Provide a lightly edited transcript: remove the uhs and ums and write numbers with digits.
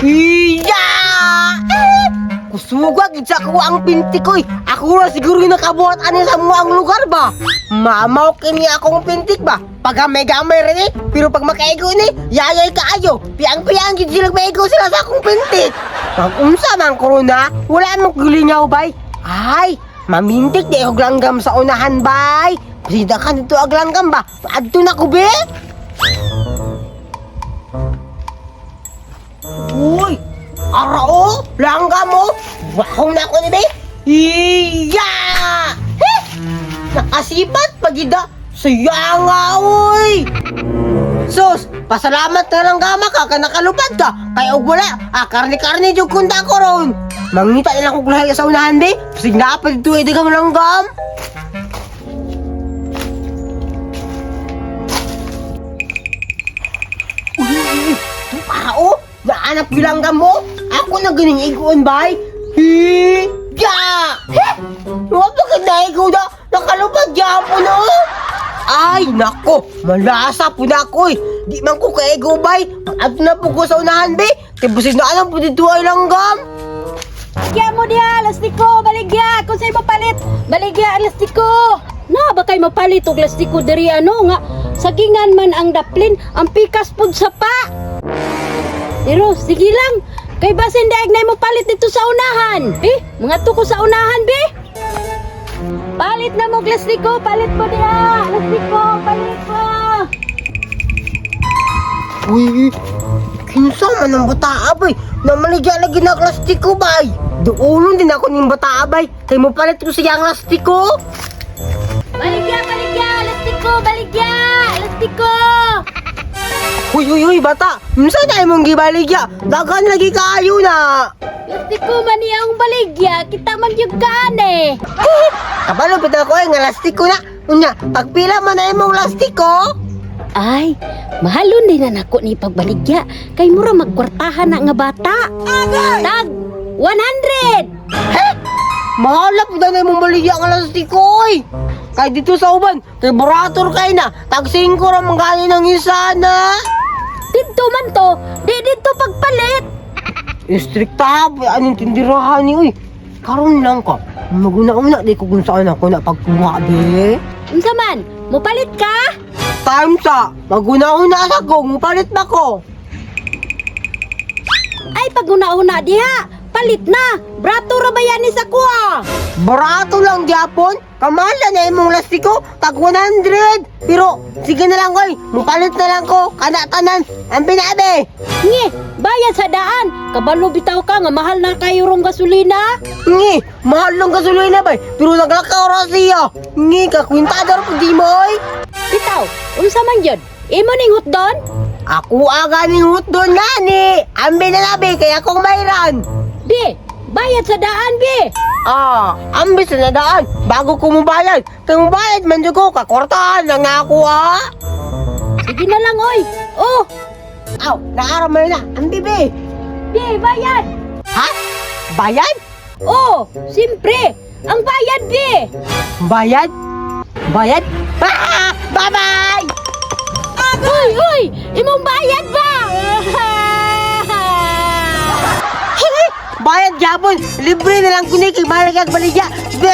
Iya! Kusugag sa ko ang pinti ko. Ako na siguro yung nakabuhat ani sa mga lugar ba? Mamaw kini akong pintik ba? Pagamay-gamay rin eh. Pero pag makaigo ni, yayay kaayo. Piang-piang gid sila maigo sila sa akong pintik. Pag unsa man corona, wala mong gulingaw bay. Ay, mamintik di og langgam sa unahan bay. Sida ka dito ag langgam ba? Adto na ko be. Uy! Arao! Langgam mo! Wahong na ako ni be! Iya! Heh! Nakasipat pagida! Saya nga, uy! Sus! Pasalamat na lang gama ka ka nakalupad ka! Kaya og wala! Karni-karni jug kunta ko ron! Mangita nilang kong lahi sa unahan be! Sige na pa dito ay dagang langgam! Uy! Tao! Naanap bilanggam mo? Ako na ganing iguan bay? Hiya! Heh! Huwag na kinaigaw na! Nakalupad dyan po no! Ay, nako! Malasa po na ako eh! Di man ko kaigaw bay! At na po ko sa unahan be! Tibusin na alam po dito ay langgam! Baligya mo diha, lastiko, baligya! Kung sa'yo mapalit, baligya, lastiko! Na, ba kayo mapalit og lastiko diri ano nga? Sagingan man ang daplin, ang pikas pud sa pa! Pero, sige lang. Kay basin daig na mo palit dito sa unahan. Mga tuko sa unahan, be. Palit na mo, lastiko. Palit mo diha. Lastiko, palit mo. Uy! Kinsa man ang bataa bay! Namaligya lagi na plastiko bay! Doon din ako ng bataa bay! Kaya mo palit ko siya ang plastiko! Baligya, baligya. Lastiko, baligya. Lastiko. Uy, bata! Minsan na mong gibaligya! Dagan lagi kaayo na! Lastiko man ang baligya. Kita man yung gane. Kabalo pita ko nga lastiko na! Unya, pagpila man na imong lastiko! Ay, mahalon din na nako ni pagbaligya. Kay mura magkwartahan na nga bata. Tag 100! He? Mahala po na imong baligya nga lastiko oy! Kay dito sa uban, kay burator kay na, tag 5 ra manggali ng isa na! Dito man to, di dito pagpalit. Istrikta, anong tindirahan ni uy! Karon lang ka, maguna-una di ko kung saan ako na pagkuha be! Unsa man, mopalit ka? Time sa, maguna-una sa ko, mupalit ba ko? Ay paguna-una diha, palit na. Brato ra ba yan ni sa kuha? Barato lang gyapon, kamala na imong lastiko, tag 100! Pero, sige na lang koy, mupalit na lang ko, kanatanan, ang binabi! Ngi, bayad sa daan. Kabalo bitaw ka nga mahal na kayo rong gasolina. Ngi, mahal lang gasolina ba? Pero naglakaw ra siya! Ngi, kakwintador po di mo oy! Bitaw, unsa man yun? Imo ning hutdon? Ako aga ning hutdon nani! Ang binabi, kaya kong mayran! Bi, bayad sa daan, bi. Ambis na daan, bago ko mubayad. Kung mubayad man dyan ko, kakwartahan lang nga ako Sige na lang, oy. Oh, Aw, naaramay na, ang bibi. bi, bayad. Ha? Bayad? Oh, simpre. Ang bayad, bi. Bayad? Bayad? Bye-bye! Uy, imong bayad ba? Bayad yapon, libre na lang kunik, balik at baligya. Be!